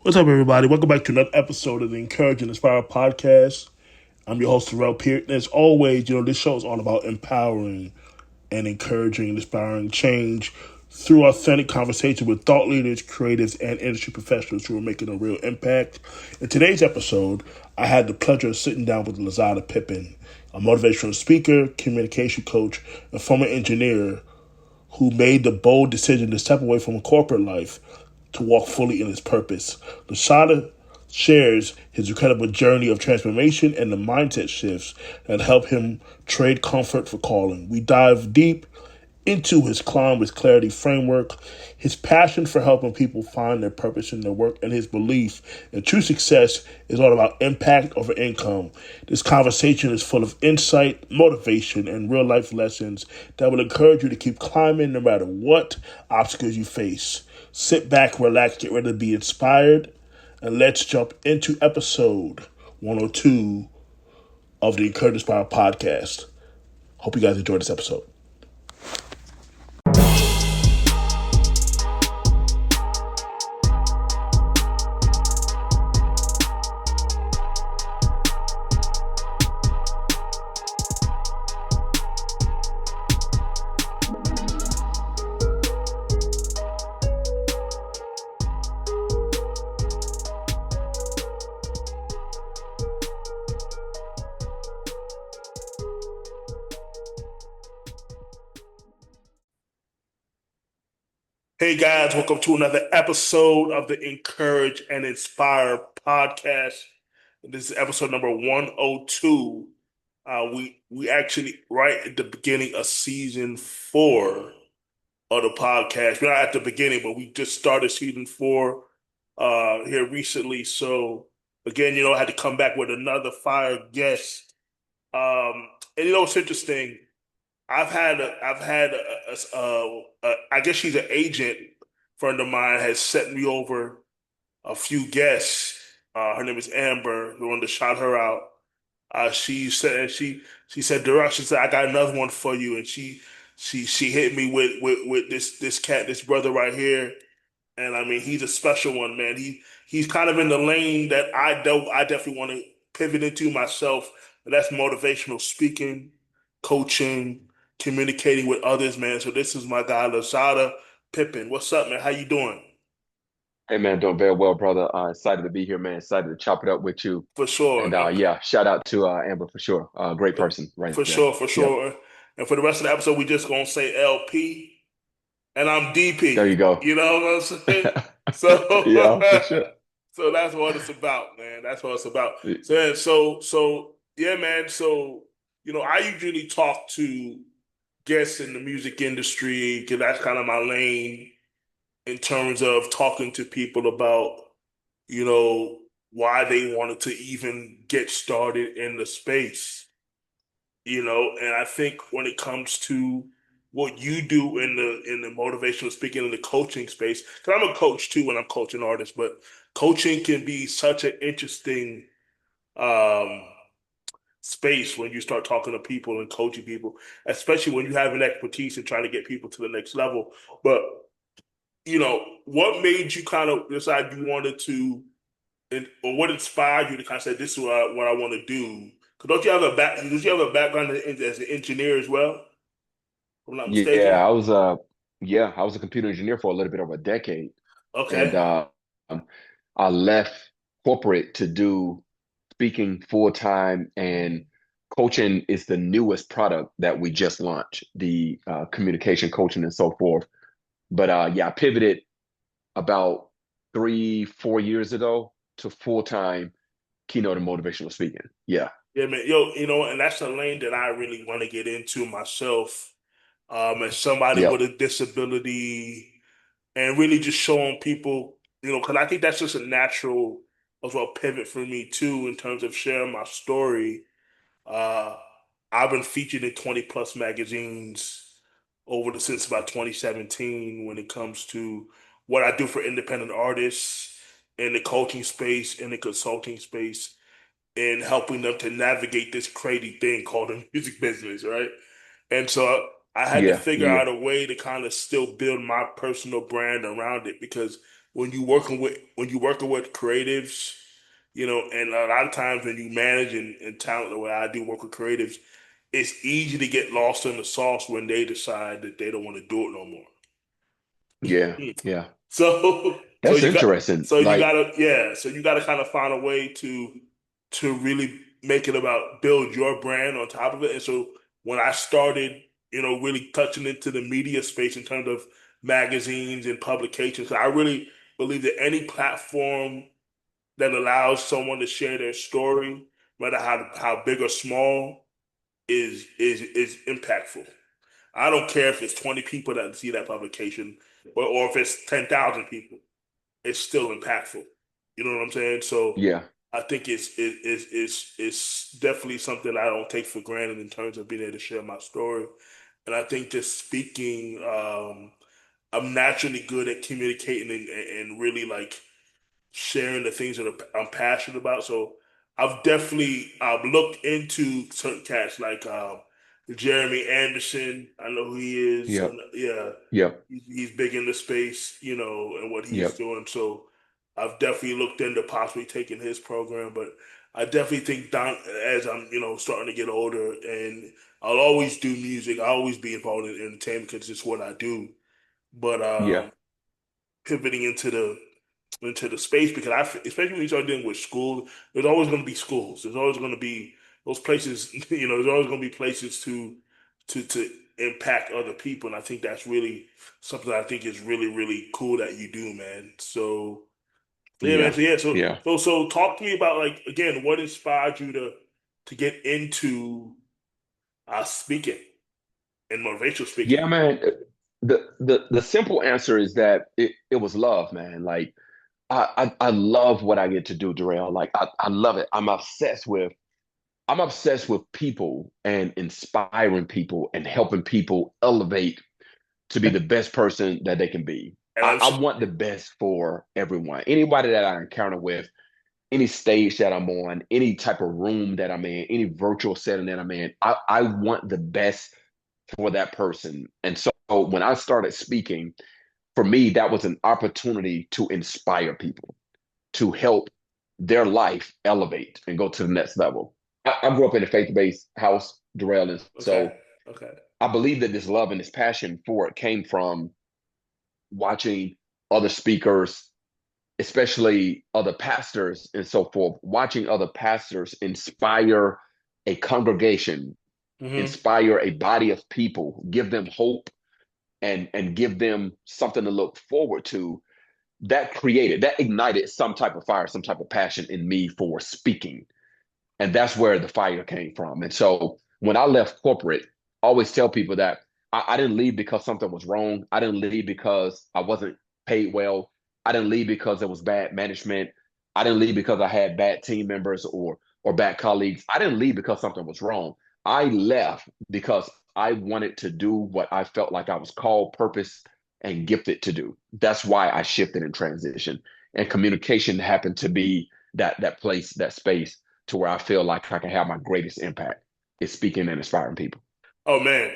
What's up, everybody? Welcome back to another episode of the Encourage and Inspire podcast. I'm your host, Durell Peart. And as always, this show is all about empowering and encouraging and inspiring change through authentic conversation with thought leaders, creatives, and industry professionals who are making a real impact. In today's episode, I had the pleasure of sitting down with Lasada Pippen, a motivational speaker, communication coach, and former engineer who made the bold decision to step away from corporate life to walk fully in his purpose. Lasada shares his incredible journey of transformation and the mindset shifts that help him trade comfort for calling. We dive deep into his climb with clarity framework, his passion for helping people find their purpose in their work, and his belief in true success is all about impact over income. This conversation is full of insight, motivation, and real life lessons that will encourage you to keep climbing no matter what obstacles you face. Sit back, relax, get ready to be inspired, and let's jump into episode 102 of the Encourage Inspire podcast. Hope you guys enjoyed this episode. Hey guys, welcome to another episode of the Encourage and Inspire podcast. This is episode number 102. We actually right at the beginning of season 4 of the podcast. We're not at the beginning, but we just started season 4 here recently. So again, I had to come back with another fire guest. And it's interesting. I guess she's an agent friend of mine has sent me over a few guests. Her name is Amber. We wanted to shout her out. She said, Durell, she said, I got another one for you, and she hit me with this brother right here, and I mean he's a special one, man. He's kind of in the lane that I definitely want to pivot into myself, and that's motivational speaking, coaching, communicating with others, man. So this is my guy, Lasada Pippen. What's up, man? How you doing? Hey man, doing very well, brother. Excited to be here, man. Excited to chop it up with you. For sure. And yeah, shout out to Amber for sure. Great For, person right for there. sure, for Yep. sure. And for the rest of the episode, we just gonna say LP and I'm There DP. you go. You know what I'm saying? So, Yeah, for sure. so that's what it's about, man. That's what it's about. So yeah, man. So I usually talk to guests in the music industry because that's kind of my lane in terms of talking to people about you know why they wanted to even get started in the space. And I think when it comes to what you do in the motivational speaking in the coaching space, because I'm a coach too when I'm coaching artists, but coaching can be such an interesting um, space when you start talking to people and coaching people, especially when you have an expertise in trying to get people to the next level. But what made you kind of decide you wanted to, or what inspired you to kind of say this is what I want to do? Because don't you have a background as an engineer as well? If I'm not Yeah, mistaken. I was a computer engineer for a little bit over a decade. And Okay. um, I left corporate to do speaking full time, and coaching is the newest product that we just launched, the communication coaching and so forth. But yeah, I pivoted about 3, 4 years ago to full time keynote and motivational speaking. Yeah. Yeah, man. And that's a lane that I really want to get into myself. As somebody with Yep. a disability, and really just showing people, because I think that's just a natural as well pivot for me too in terms of sharing my story. Uh, I've been featured in 20 plus magazines since about 2017 when it comes to what I do for independent artists in the coaching space, in the consulting space, and helping them to navigate this crazy thing called the music business, right? And so I had to Yeah, figure yeah, out a way to kind of still build my personal brand around it because when you're working with creatives, and a lot of times when you manage and talent the way I do work with creatives, it's easy to get lost in the sauce when they decide that they don't want to do it no more. yeah, yeah. So so That's you got interesting. so you Like, gotta yeah, so you gotta kind of find a way to really make it about build your brand on top of it. And so when I started, really touching into the media space in terms of magazines and publications, I really believe that any platform that allows someone to share their story, no matter how big or small, is impactful. I don't care if it's 20 people that see that publication or if it's 10,000 people, it's still impactful. You know what I'm saying? So yeah, I think it's definitely something I don't take for granted in terms of being able to share my story. And I think just speaking, I'm naturally good at communicating and really like sharing the things that I'm passionate about. So I've definitely looked into certain cats like Jeremy Anderson. I know who he is. yep, Yeah, yep, he's big in the space, and what he's yep, doing. So I've definitely looked into possibly taking his program, but I definitely think Don, as I'm, starting to get older, and I'll always do music. I'll always be involved in entertainment because it's what I do. But yeah, pivoting into the space because especially when you start dealing with school, there's always going to be schools. There's always going to be those places. There's always going to be places to impact other people, and I think that's really something I think is really really cool that you do, man. So yeah, man. yeah, So yeah, so yeah. so so talk to me about like again, what inspired you to get into speaking and motivational Yeah, speaking? man. The simple answer is that it was love, man. Like I love what I get to do, Durell. Like I love it. I'm obsessed with people and inspiring people and helping people elevate to be the best person that they can be. And I want the best for everyone. Anybody that I encounter with, any stage that I'm on, any type of room that I'm in, any virtual setting that I'm in, I want the best for that person. And so when I started speaking, for me, that was an opportunity to inspire people, to help their life elevate and go to the next level. I grew up in a faith-based house, Durell, and okay, so okay, I believe that this love and this passion for it came from watching other speakers, especially other pastors and so forth, watching other pastors inspire a congregation, hmm inspire a body of people, give them hope and give them something to look forward to. That ignited some type of fire, some type of passion in me for speaking. And that's where the fire came from. And so when I left corporate, I always tell people that I didn't leave because something was wrong. I didn't leave because I wasn't paid well. I didn't leave because there was bad management. I didn't leave because I had bad team members or bad colleagues. I didn't leave because something was wrong. I left because I wanted to do what I felt like I was called, purpose, and gifted to do. That's why I shifted and transitioned. And communication happened to be that place, that space to where I feel like I can have my greatest impact is speaking and inspiring people. Oh man,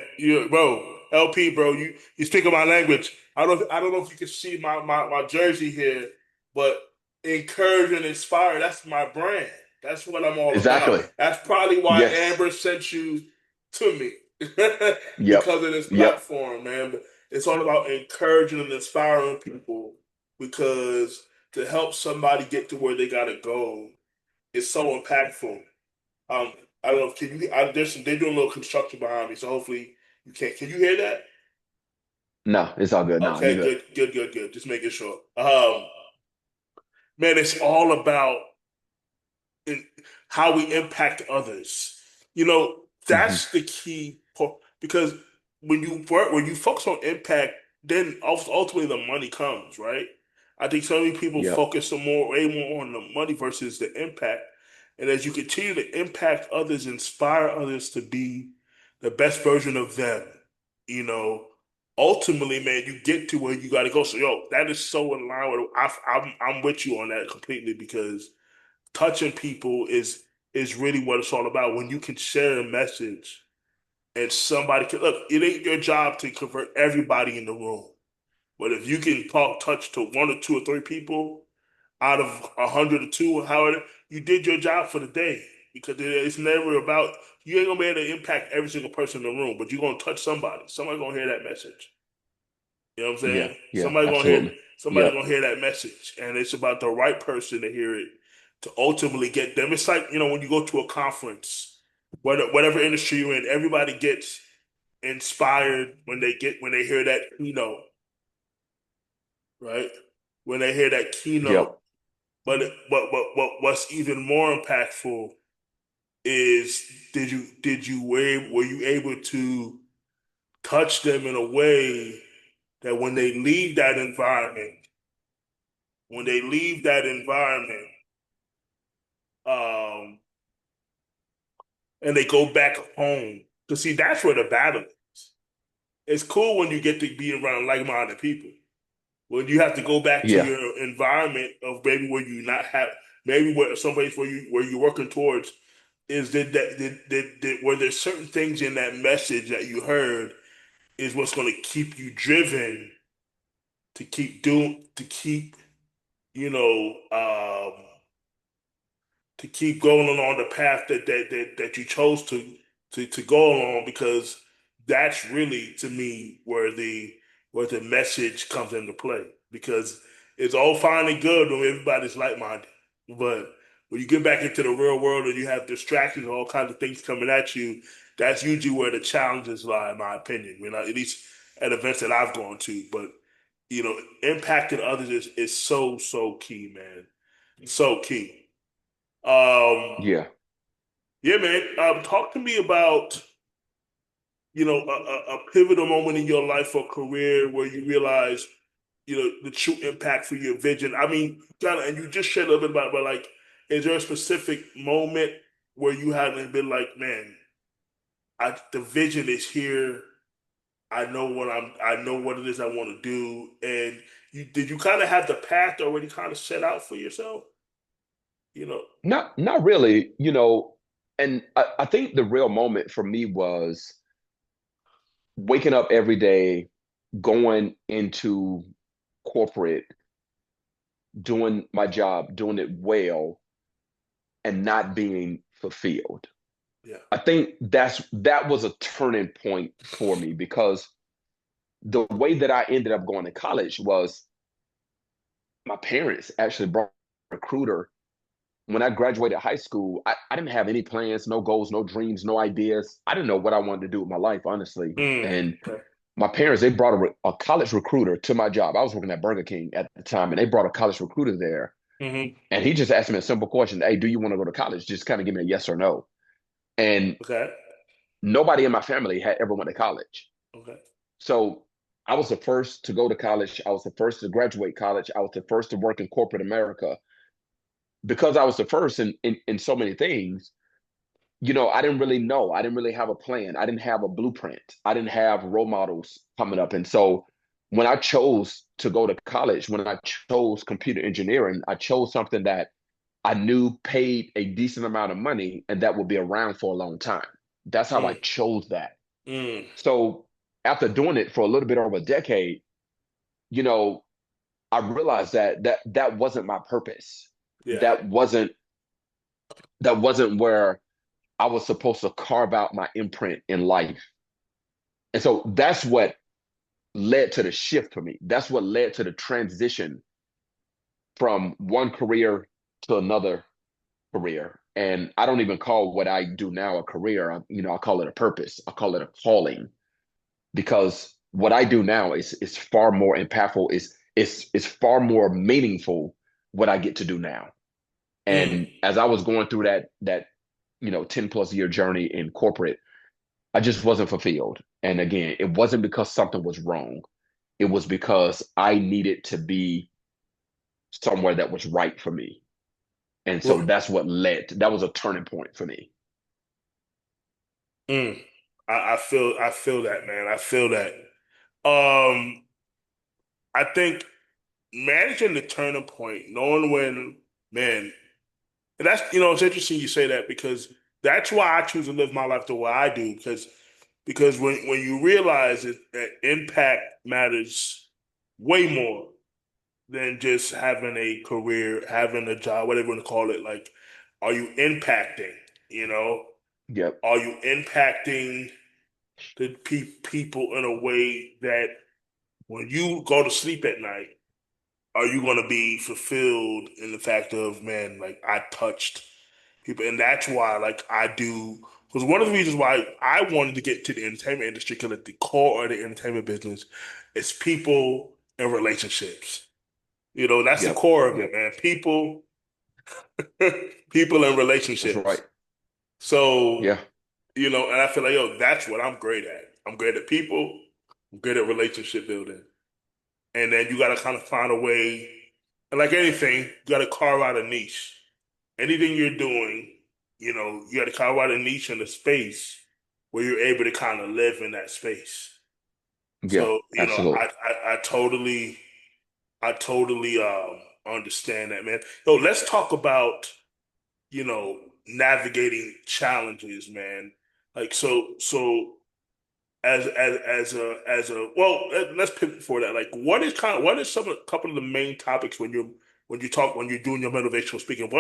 bro, LP, bro, you speak my language. I don't know if you can see my jersey here, but encourage and inspire. That's my brand. That's what I'm all about. Exactly. That's probably why Yes. Amber sent you to me Yep. because of this Yep. platform, man. But it's all about encouraging and inspiring people because to help somebody get to where they gotta go is so impactful. Um, I don't know. Can you? They're doing a little construction behind me, so hopefully you can. Can you hear that? No, it's all good. No, you're Okay, good. good, good, good, good. Just making sure. Man, it's all about in how we impact others. Hmm. That's the key part because when you focus on impact, then ultimately the money comes, right? I think so many people Yep. focus way more on the money versus the impact. And as you continue to impact others, inspire others to be the best version of them, you know, ultimately, man, you get to where you got to go. So, yo, that is so in line with. I'm with you on that completely because touching people is really what it's all about. When you can share a message and somebody can look. It ain't your job to convert everybody in the room, but if you can talk touch to one or two or three people out of 100 or 200, however, you did your job for the day. Because it's never about you ain't gonna be able to impact every single person in the room, but you're gonna touch somebody. Somebody's gonna hear that message. You know what I'm Yeah, saying? yeah, absolutely. Somebody Yep, gonna hear that message, and it's about the right person to hear it to ultimately get them. It's like when you go to a conference, whatever industry you're in, everybody gets inspired when they hear that keynote, right? When they hear that keynote, yep, what's even more impactful is were you able to touch them in a way that when they leave that environment, um, and they go back home. To see that's where the battle is. It's cool when you get to be around like-minded people. When you have to go back to yeah. your environment of maybe where you not have maybe where someplace where you're working towards is were there certain things in that message that you heard is what's going to keep you driven to keep you know to keep going along the path that you chose to go along, because that's really to me where the message comes into play, because it's all fine and good when everybody's like-minded, but when you get back into the real world and you have distractions and all kinds of things coming at you, that's usually where the challenges lie, in my opinion. At least at events that I've gone to. But impacting others is so key, man. So key. Um, Yeah. yeah, man. Talk to me about a pivotal moment in your life or career where you realize the true impact for your vision. I mean, kind of, and you just shared a little bit about, but like, is there a specific moment where you haven't been like, man, the vision is here. I know what it is I want to do, and did you kind of have the path already kind of set out for yourself? You know. Not really, and I think the real moment for me was waking up every day, going into corporate, doing my job, doing it well, and not being fulfilled. Yeah. I think that was a turning point for me because the way that I ended up going to college was my parents actually brought a recruiter. When I graduated high school, I didn't have any plans, no goals, no dreams, no ideas. I didn't know what I wanted to do with my life, honestly. And Okay. my parents, they brought a college recruiter to my job. I was working at Burger King at the time, and they brought a college recruiter there. Hmm. And he just asked me a simple question: "Hey, do you want to go to college?" Just kind of give me a yes or no. And Okay. nobody in my family had ever went to college. Okay. So I was the first to go to college. I was the first to graduate college. I was the first to work in corporate America. Because I was the first in so many things, I didn't really know. I didn't really have a plan. I didn't have a blueprint. I didn't have role models coming up. And so when I chose to go to college, when I chose computer engineering, I chose something that I knew paid a decent amount of money and that would be around for a long time. That's how I Mm, chose that. mm, So after doing it for a little bit over a decade, you know, I realized that wasn't my purpose. yeah. That wasn't that wasn't where I was supposed to carve out my imprint in life. And so that's what led to the shift for me. That's what led to the transition from one career to another career. And I don't even call what I do now a career. I call it a purpose. I call it a calling because what I do now is far more impactful. Is far more meaningful what I get to do now. Mm, And as I was going through that 10 plus year journey in corporate, I just wasn't fulfilled. And again, it wasn't because something was wrong. It was because I needed to be somewhere that was right for me. And so well, that was a turning point for me. mm. I feel that, man. I feel that. Um, I think managing the turning point, knowing when, man, and that's it's interesting you say that, because that's why I choose to live my life the way I do, because because when you realize that impact matters way more than just having a career, having a job, whatever you want to call it. Like, are you impacting? You know, Yep. are you impacting the people in a way that when you go to sleep at night, are you going to be fulfilled in the fact of, man, like I touched people? And that's why, like, I do, because one of the reasons why I wanted to get to the entertainment industry, because at the core of the entertainment business is people and relationships. You know, that's the Yep. core of it, Yep. man. People, people and That's right. relationships. So, Yeah. and I feel like, yo, that's what I'm great at. I'm great at people. I'm great at relationship building. And then you got to kind of find a way, and like anything, you got to carve out a niche. Anything you're doing, you got to carve out a niche in the space where you're able to kind of live in that space. Yeah. So, Absolutely. I totally understand that, man. Yo, let's talk about, navigating challenges, man. Like so as a well, let's pivot for that. Like, what is some of a couple of the main topics when you're doing your motivational speaking?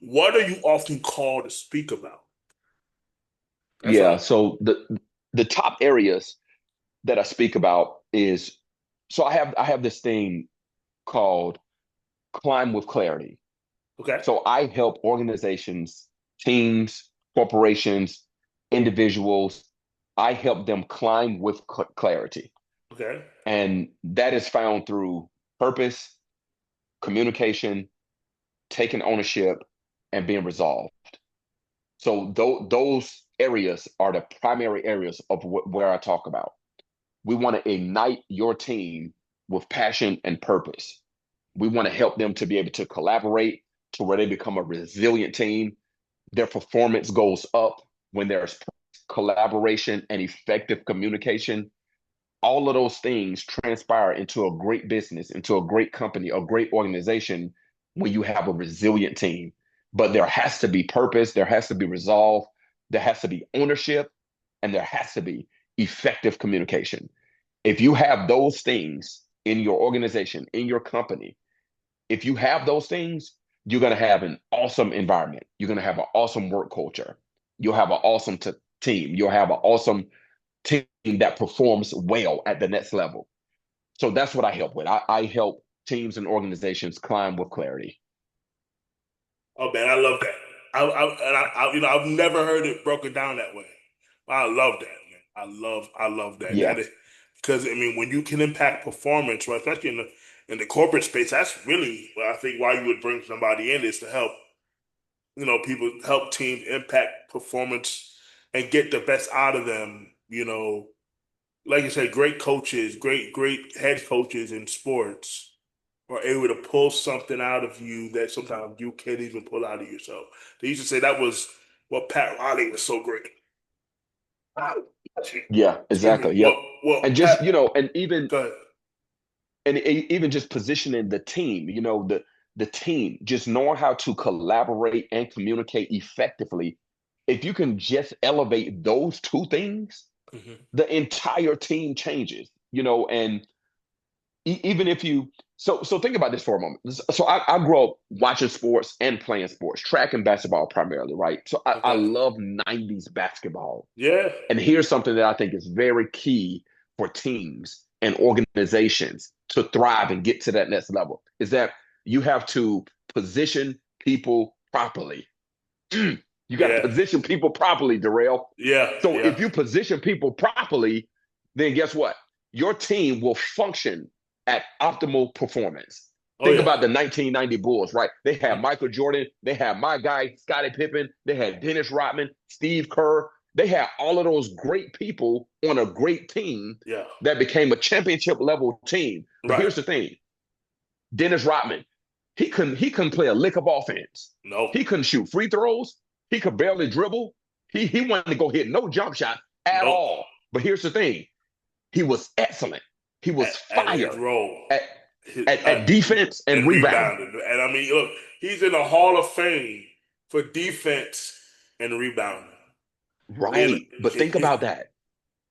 What are you often called to speak about? That's what Yeah. So the top areas that I speak about is so I have this thing called Climb with Clarity. okay, So I help organizations, teams, corporations, individuals. I help them climb with clarity. okay, And that is found through purpose, communication, taking ownership, and being resolved. So those areas are the primary areas of where I talk about. We want to ignite your team with passion and purpose. We want to help them to be able to collaborate to where they become a resilient team. Their performance goes up when there's collaboration and effective communication. All of those things transpire into a great business, into a great company, a great organization when you have a resilient team. But there has to be purpose, there has to be resolve, there has to be ownership, and there has to be effective communication. If you have those things in your organization, in your company, if you have those things, you're going to have an awesome environment. You're going to have an awesome work culture. You'll have an awesome team. You'll have an awesome team that performs well at the next level. So that's what I help with. I help teams and organizations climb with clarity. oh man, I love that. I've never heard it broken down that way. I love that, man. I love that. Yeah. Because I mean, when you can impact performance, right, especially in the corporate space, that's really what I think why you would bring somebody in is to help, people help teams impact performance and get the best out of them. Like you said, great coaches, great head coaches in sports are able to pull something out of you that sometimes you can't even pull out of yourself. They used to say that was what Pat Riley was so great. Yeah, Excuse me. exactly. Well, Yep. well, And Pat, just, and even go ahead. even just positioning the team, the team, just knowing how to collaborate and communicate effectively. If you can just elevate those two things, Hmm. the entire team changes, and even if you so think about this for a moment. So I grew up watching sports and playing sports, track and basketball primarily, right? So I Okay. love 90s basketball. Yeah. And here's something that I think is very key for teams and organizations to thrive and get to that next level is that you have to position people properly. You got to Yeah. position people properly, Durell. Yeah. So Yeah. if you position people properly, then guess what? Your team will function at optimal performance. Oh Think yeah. about the 1990 Bulls, right? They had Michael Jordan, they had my guy, Scottie Pippen, they had Dennis Rodman, Steve Kerr. They had all of those great people on a great team Yeah. that became a championship level team. But Right. here's the thing: Dennis Rodman, he couldn't play a lick of offense. No. He couldn't shoot free throws. He could barely dribble. He wanted to go hit no jump shot at Nope. all. But here's the thing: he was excellent. He was At his fire role. at His, at defense and and rebounding. rebounding. And I mean, look, he's in the Hall of Fame for defense and rebounding. You know, Right. But think about that.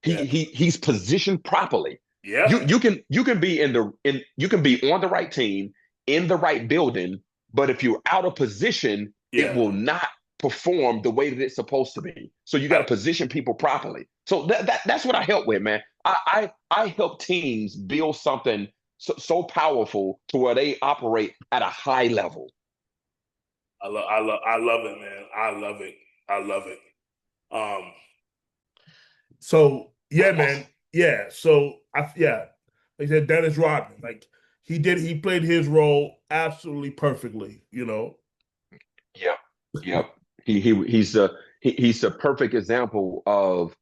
Yeah. He's positioned properly. Yeah. You can be you can be on the right team in the right building, but if you're out of position, it Yeah. will not perform the way that it's supposed to be. So you got to I, position people properly. So that's what I help with, man. I help teams build something so powerful to where they operate at a high level. I love it, man. I love it. I love it. Um, so yeah, man. Yeah. So yeah, like I said, Dennis Rodman, like he played his role absolutely perfectly, you know. Yep. Yep. He's a perfect example of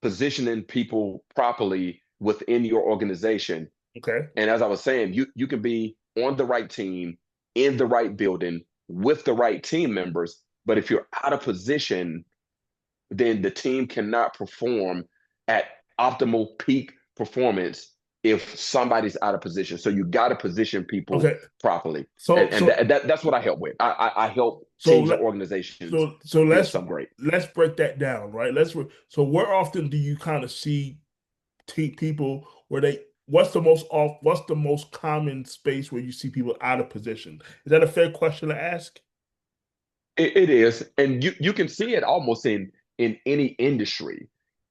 positioning people properly within your organization. Okay. And as I was saying, you can be on the right team, in the right building, with the right team members. But if you're out of position, then the team cannot perform at optimal peak performance if somebody's out of position. So you got to position people Okay. properly. So And so that's what I help with. I help so teams and let organizations so build something great. let's break that down, right? So where often do you kind of see people where they what's the most common space where you see people out of position? Is that a fair question to ask? It is, and you can see it almost in any industry.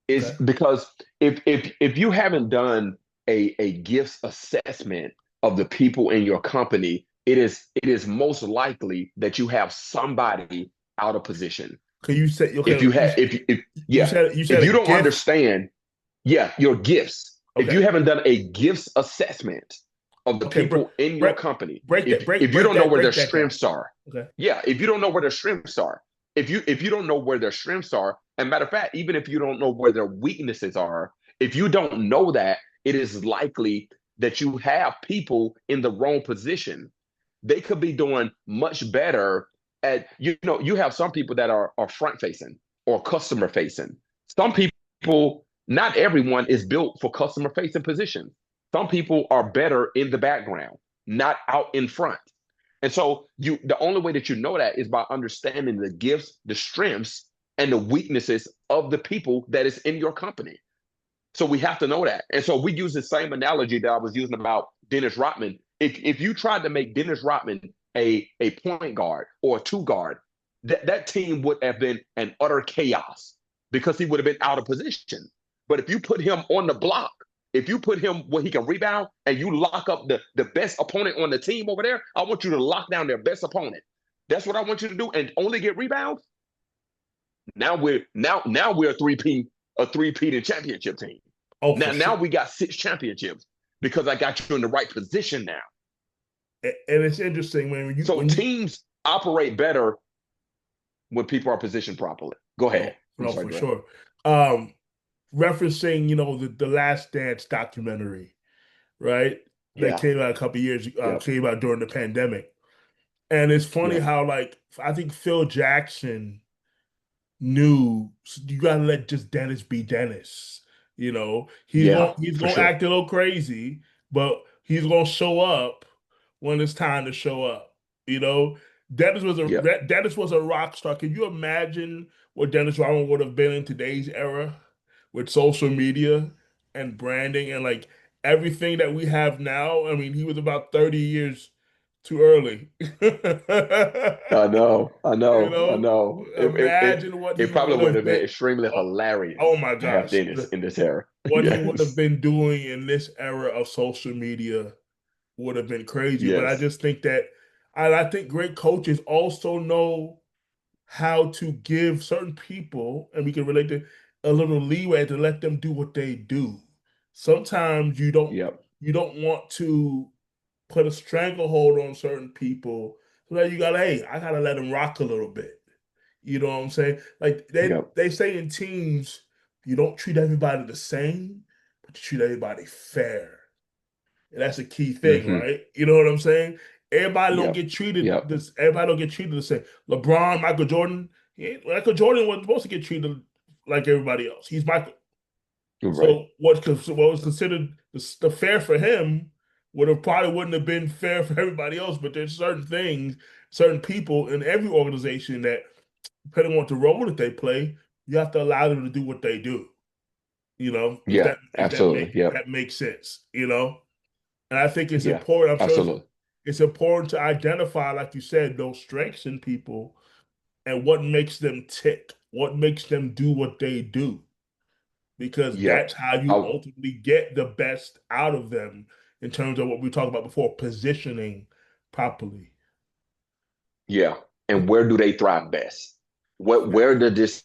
Is Okay. because if you haven't done a gifts assessment of the people in your company, it is most likely that you have somebody out of position. Can you say If okay? you have if yeah, You if said a you don't gift. understand, yeah, your gifts. If you Okay. haven't done a gifts assessment of the Okay. people in your Break company, if you break don't know where their break that down. strengths are, Okay. yeah, if you don't know where their strengths are, if you don't know where their strengths are, and matter of fact, even if you don't know where their weaknesses are, if you don't know that, it is likely that you have people in the wrong position. They could be doing much better at, you have some people that are front facing or customer facing. Some people, not everyone is built for customer facing positions. Some people are better in the background, not out in front. And so the only way that you know that is by understanding the gifts, the strengths, and the weaknesses of the people that is in your company. So we have to know that. And so we use the same analogy that I was using about Dennis Rodman. If you tried to make Dennis Rodman a point guard or a two guard, that team would have been an utter chaos because he would have been out of position. But if you put him on the block, if you put him where he can rebound and you lock up the best opponent on the team over there, I want you to lock down their best opponent. That's what I want you to do and only get rebounds. Now we're a three-peat and championship team. Oh, for Now sure. we got 6 championships because I got you in the right position now. And it's interesting when So teams operate better when people are positioned properly. Go ahead. I'm no, sorry, for go ahead. sure. Referencing, the Last Dance documentary, right? That Yeah. came out a couple of years, Yep. came out during the pandemic. And it's funny Yep. how, like, I think Phil Jackson knew you gotta let just Dennis be Dennis. Yeah, He's for gonna sure. act a little crazy, but he's gonna show up when it's time to show up. You know, Yep. Dennis was a rock star. Can you imagine what Dennis Rodman would have been in today's era with social media and branding and like everything that we have now? I mean, he was about 30 years too early. I know. I You know. I know, know. imagine what It he probably would would have have been been. extremely Oh, oh hilarious my to have gosh, Dennis in this era. what he would have Yes. been doing in this era of social media would have been crazy. But I Yes. just think that I think great coaches also know how to give certain people, and we can relate to a little leeway to let them do what they do. Sometimes Yep. you don't want to put a stranglehold on certain people, so that hey, I gotta let them rock a little bit. You know what I'm saying? Like Yep. they say in teams, you don't treat everybody the same, but you treat everybody fair. And that's a key thing, Hmm. right? You know what I'm saying? Everybody don't Yep. get treated Yep. this. Everybody don't get treated the same. LeBron, Michael Jordan, Michael Jordan wasn't supposed to get treated like everybody else. He's Michael. Right. So what was considered the fair for him would have probably wouldn't have been fair for everybody else. But there's certain things, certain people in every organization that, depending on the role that they play, you have to allow them to do what they do. If Yeah, absolutely. Yep. that makes sense. And I think it's Yeah, important. I'm sure absolutely. it's important to identify, like you said, those strengths in people and what makes them tick, what makes them do what they do, because Yep. that's how you I, ultimately get the best out of them in terms of what we talked about before, positioning properly. yeah. And where do they thrive best? Where does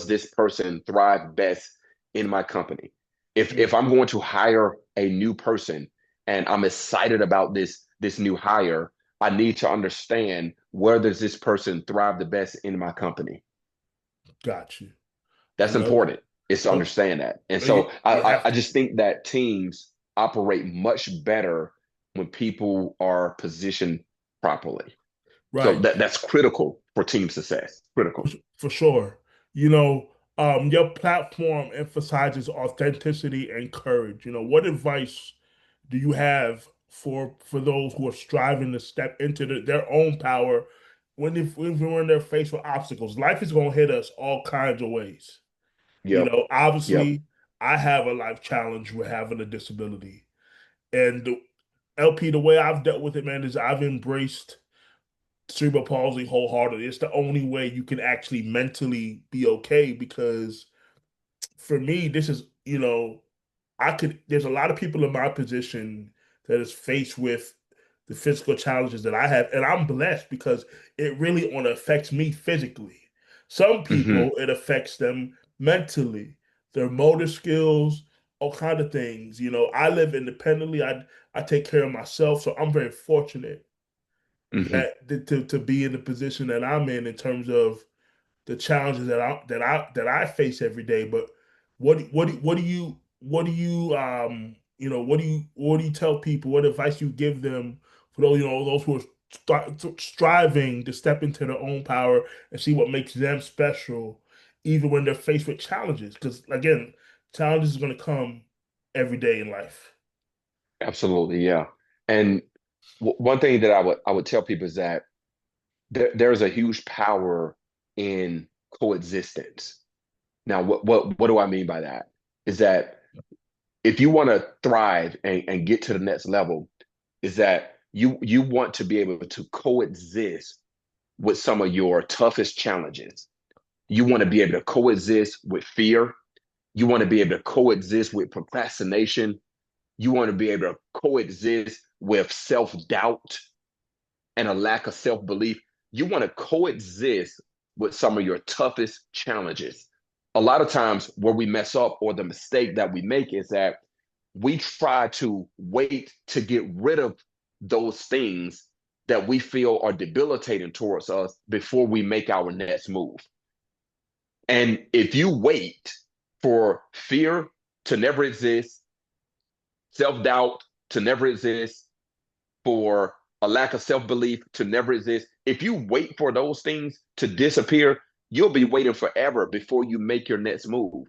this person thrive best in my company? If Mm, I'm going to hire a new person and I'm excited about this new hire, I need to understand where does this person thrive the best in my company. got you. That's And those, important, is to those, understand that. And you, so you have I to, just think that teams operate much better when people are positioned properly. So right. that's critical for team success. Critical. For sure. Your platform emphasizes authenticity and courage. What advice do you have for those who are striving to step into their own power when they're faced with obstacles? Life is going to hit us all kinds of ways. Yep. Yep. Obviously, I have a life challenge with having a disability, and LP, the way I've dealt with it, man, is I've embraced cerebral palsy wholeheartedly. It's the only way you can actually mentally be okay because for me, this is, there's a lot of people in my position that is faced with the physical challenges that I have, and I'm blessed because it really only affects me physically. Some Hmm. people, it affects them mentally, their motor skills, all kind of things. I live independently. I take care of myself, so I'm very fortunate Hmm. that to be in the position that I'm in terms of the challenges that I face every day. But what do you tell people? What advice you give them for those who are striving to step into their own power and see what makes them special, even when they're faced with challenges? Because again, challenges are going to come every day in life. Absolutely. Yeah. And one thing that I would tell people is that there's a huge power in coexistence. Now, what do I mean by that? Is that if you want to thrive and get to the next level, is that you want to be able to coexist with some of your toughest challenges. You want to be able to coexist with fear. You want to be able to coexist with procrastination. You want to be able to coexist with self doubt and a lack of self belief. You want to coexist with some of your toughest challenges. A lot of times, where we mess up or the mistake that we make is that we try to wait to get rid of those things that we feel are debilitating towards us before we make our next move. And if you wait for fear to never exist, self doubt to never exist, for a lack of self belief to never exist, if you wait for those things to disappear, you'll be waiting forever before you make your next move.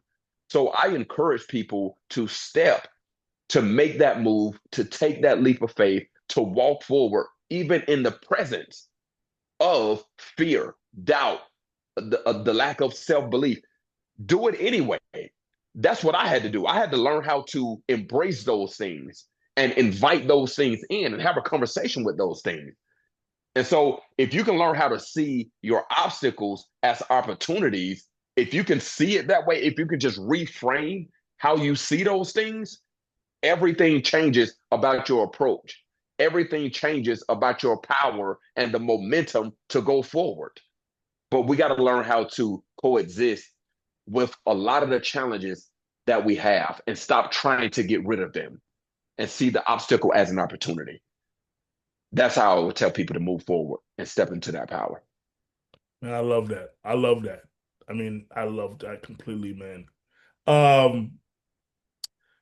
So I encourage people to make that move, to take that leap of faith, to walk forward, even in the presence of fear, doubt, the lack of self belief. Do it anyway. That's what I had to do. I had to learn how to embrace those things and invite those things in and have a conversation with those things. And so, if you can learn how to see your obstacles as opportunities, if you can see it that way, if you can just reframe how you see those things, everything changes about your approach. Everything changes about your power and the momentum to go forward. But we got to learn how to coexist with a lot of the challenges that we have and stop trying to get rid of them and see the obstacle as an opportunity. That's how I would tell people to move forward and step into that power. Man, I love that. I love that. I mean, I love that completely, man. Um,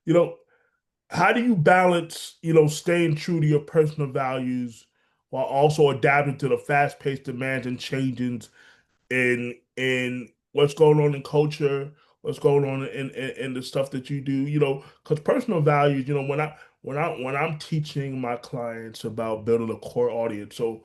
you know, how do you balance, staying true to your personal values while also adapting to the fast-paced demands and changes in what's going on in culture, what's going on in the stuff that you do, because personal values, when I'm teaching my clients about building a core audience, so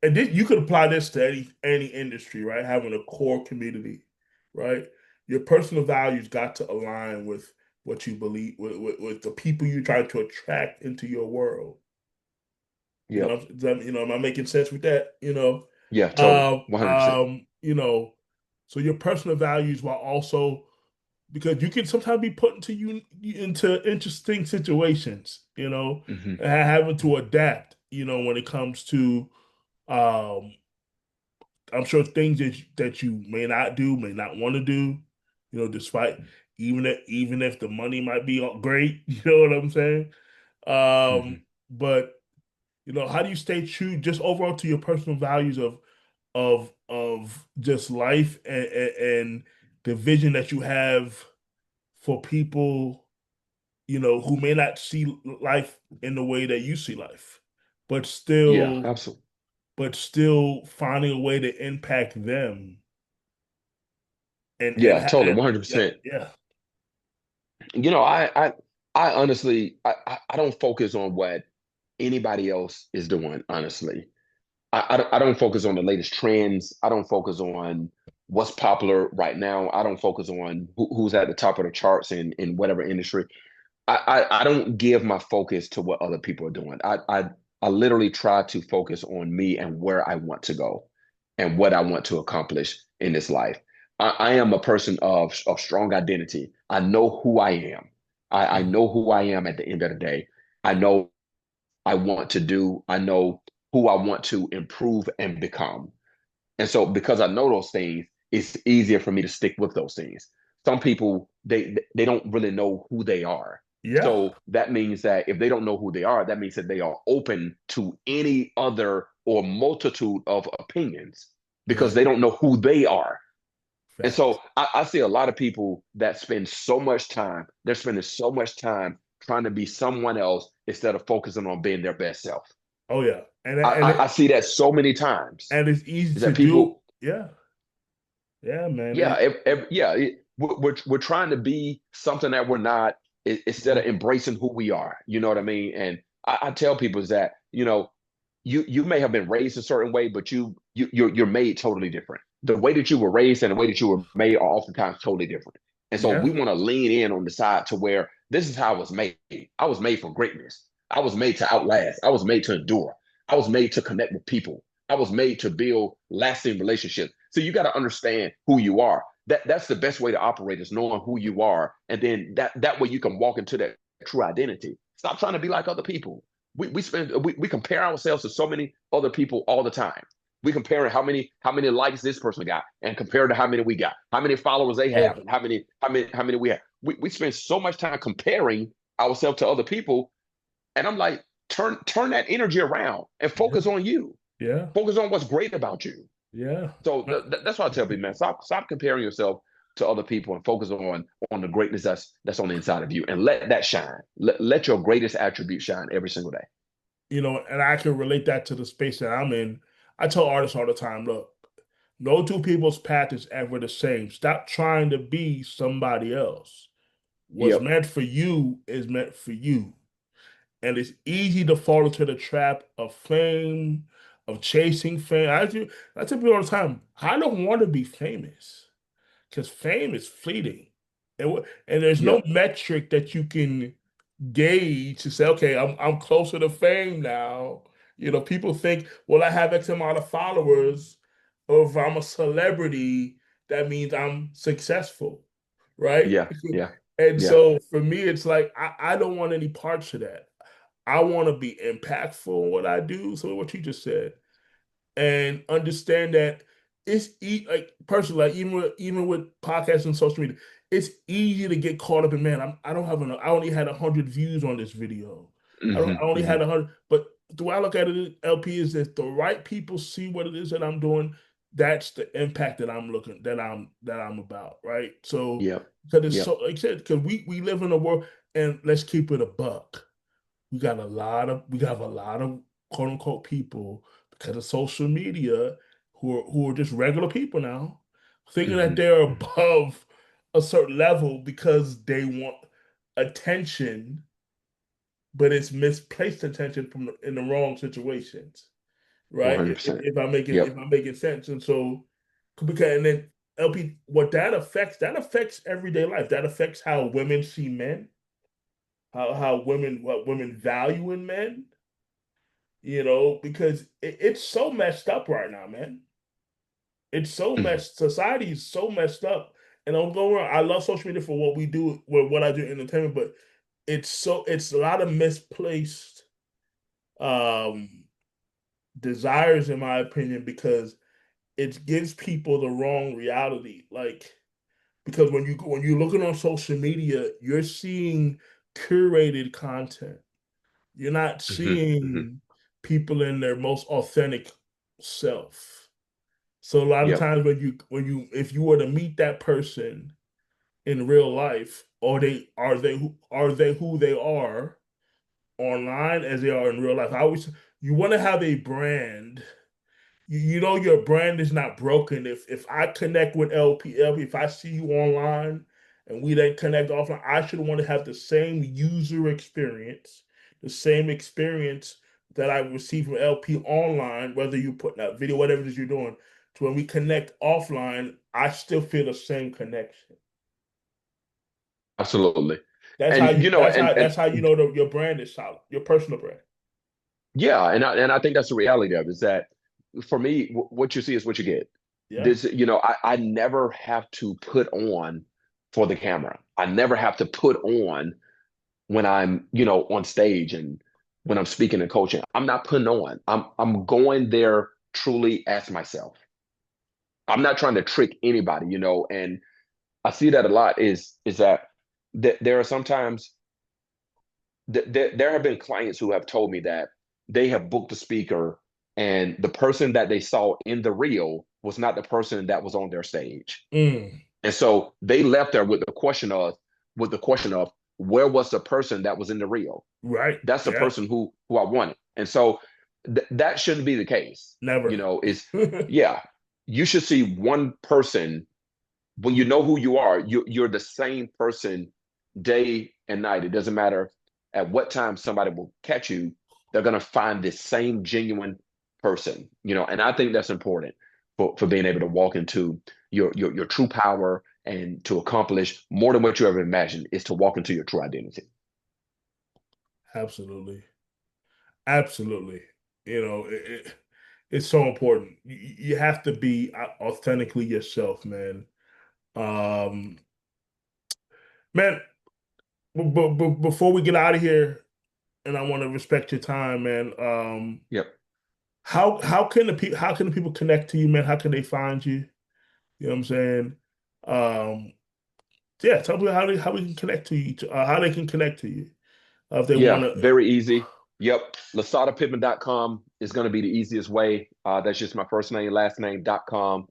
and this, you could apply this to any industry, right? Having a core community, right? Your personal values got to align with what you believe, with the people you try to attract into your world. You Yep. know, am I making sense with that? Yeah, totally. 100%. You know, so your personal values while also because you can sometimes be put into interesting situations, Hmm. and having to adapt, when it comes to um I'm sure things that you may not do, may not want to do, despite even if the money might be great, you know what I'm saying? Hmm. But how do you stay true just overall to your personal values of just life and the vision that you have for people, who may not see life in the way that you see life, but Yeah, still absolutely. but still finding a way to impact them Yeah, totally. and yeah, 100%. yeah, You know, I honestly, I don't focus on what anybody else is doing, honestly. I don't focus on the latest trends. I don't focus on what's popular right now. I don't focus on who's at the top of the charts in whatever industry. I don't give my focus to what other people are doing. I literally try to focus on me and where I want to go and what I want to accomplish in this life. I am a person of strong identity. I know who I am. I yeah, know who I am at the end of the day. I know I want to do. I know who I want to improve and become. And so because I know those things, it's easier for me to stick with those things. Some people they don't really know who they are. yeah, So that means that if they don't know who they are, that means that they are open to any other or multitude of opinions because right, they don't know who they are. And facts. so I see a lot of people that spend so much time, they're spending so much time trying to be someone else instead of focusing on being their best self. Oh yeah, and I, and I, I it, see that so many times. and it's easy Is to that do. people Yeah, yeah, man. yeah, we're trying to be something that we're not instead of embracing who we are. You know what I mean? And I tell people is that you may have been raised a certain way, but you're made totally different. The way that you were raised and the way that you were made are oftentimes totally different. And so Yeah, we want to lean in on the side to where this is how I was made. I was made for greatness. I was made to outlast. I was made to endure. I was made to connect with people. I was made to build lasting relationships. So you got to understand who you are. That's the best way to operate is knowing who you are, and then that way you can walk into that true identity. Stop trying to be like other people. We compare ourselves to so many other people all the time. We compare how many likes this person got and compare to how many we got, how many followers they oh have, and how many we have. We spend so much time comparing ourselves to other people, and I'm like, turn that energy around and yeah, focus on you. yeah, Focus on what's great about you. yeah. So that's what I tell people, man. Stop comparing yourself to other people and focus on the greatness that's on the inside of you and let that shine. Let your greatest attribute shine every single day. And I can relate that to the space that I'm in. I tell artists all the time, look, no two people's path is ever the same. Stop trying to be somebody else. What's Yep. meant for you is meant for you. And it's easy to fall into the trap of fame, of chasing fame. I tell people all the time, I don't want to be famous because fame is fleeting. And there's no Yep. metric that you can gauge to say, okay, I'm closer to fame now. People think, well, I have X amount of followers, or if I'm a celebrity, that means I'm successful, right? Yeah. Yeah. And Yeah. so for me, it's like I don't want any parts of that. I want to be impactful in what I do. So what you just said, and understand that like personally, like even with podcasts and social media, it's easy to get caught up in, man. I don't have enough. I only had 100 views on this video. I only had Hmm. 100. But the way I look at it, LP, is if the right people see what it is that I'm doing, that's the impact that I'm about, right? So Yep. because it's so Yep. like I said, because we live in a world, and let's keep it a buck. We have a lot of quote unquote people because of social media who are just regular people now, thinking that Hmm. they're Hmm. above a certain level because they want attention, but it's misplaced attention in the wrong situations, right? If, 100%. if I'm making if Yep. I'm making sense, and so because and then LP, what that affects everyday life. That affects how women see men, how women what women value in men, because it's so messed up right now, man. It's so Mhm. messed. Society is so messed up. And I'm going around. I love social media for what we do, what I do in entertainment, but it's a lot of misplaced um desires, in my opinion, because it gives people the wrong reality. Like, because when you're looking on social media, you're seeing curated content. You're not Mhm. Mhm. seeing people in their most authentic self. So a lot of Yep. times if you were to meet that person in real life, are they who they are online as they are in real life? I always You want to have a brand. You know your brand is not broken. If I connect with LP, if I see you online and we then connect offline, I should want to have the same user experience, the same experience that I receive from LP online, whether you put that video, whatever it is you're doing. To when we connect offline, I still feel the same connection. Absolutely. That's how And you you know, that's how you know your brand is solid, your personal brand. yeah, and I think that's the reality of it, is that for me, what you see is what you get. Yeah. This, I never have to put on for the camera. I never have to put on when I'm, on stage and when I'm speaking and coaching. I'm not putting on. I'm going there truly as myself. I'm not trying to trick anybody, and I see that a lot is that there are sometimes there have been clients who have told me that they have booked a speaker and the person that they saw in the reel was not the person that was on their stage. Mm, And so they left there with the question of where was the person that was in the reel? right. That's the Yeah. person who I wanted. And so that shouldn't be the case. Never. Is yeah, you should see one person when you know who you are, you're the same person day and night. It doesn't matter at what time somebody will catch you, they're gonna find this same genuine person, and I think that's important for being able to walk into your true power and to accomplish more than what you ever imagined is to walk into your true identity. Absolutely. Absolutely. It's so important. You have to be authentically yourself, man. Um, man, before we get out of here, and I want to respect your time, man. Yep. How can the people connect to you, man? How can they find you? You know what I'm saying? Um, yeah, tell me how we can connect to you, how they can connect to you if they want Yeah, to. very easy. Yep. LasadaPippen.com is going to be the easiest way. That's just my first name, last name.com.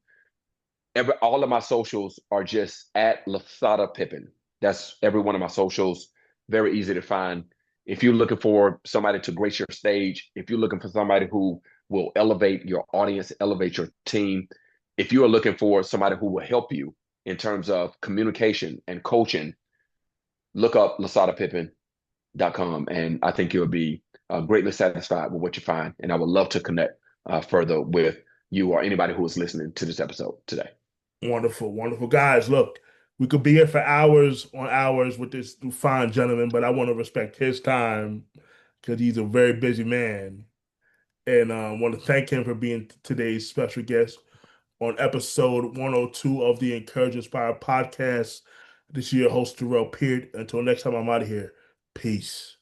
All of my socials are just at Lasada Pippen. That's every one of my socials. Very easy to find. If you're looking for somebody to grace your stage, if you're looking for somebody who will elevate your audience, elevate your team, if you are looking for somebody who will help you in terms of communication and coaching, look up LasadaPippen.com, and I think you'll be greatly satisfied with what you find. And I would love to connect further with you or anybody who is listening to this episode today. Wonderful, wonderful guys. Look, we could be here for hours on hours with this fine gentleman, but I want to respect his time because he's a very busy man, and I want to thank him for being today's special guest on episode 102 of the Encourage Inspire podcast. This is your host, Durell Peart. Until next time, I'm out of here. Peace.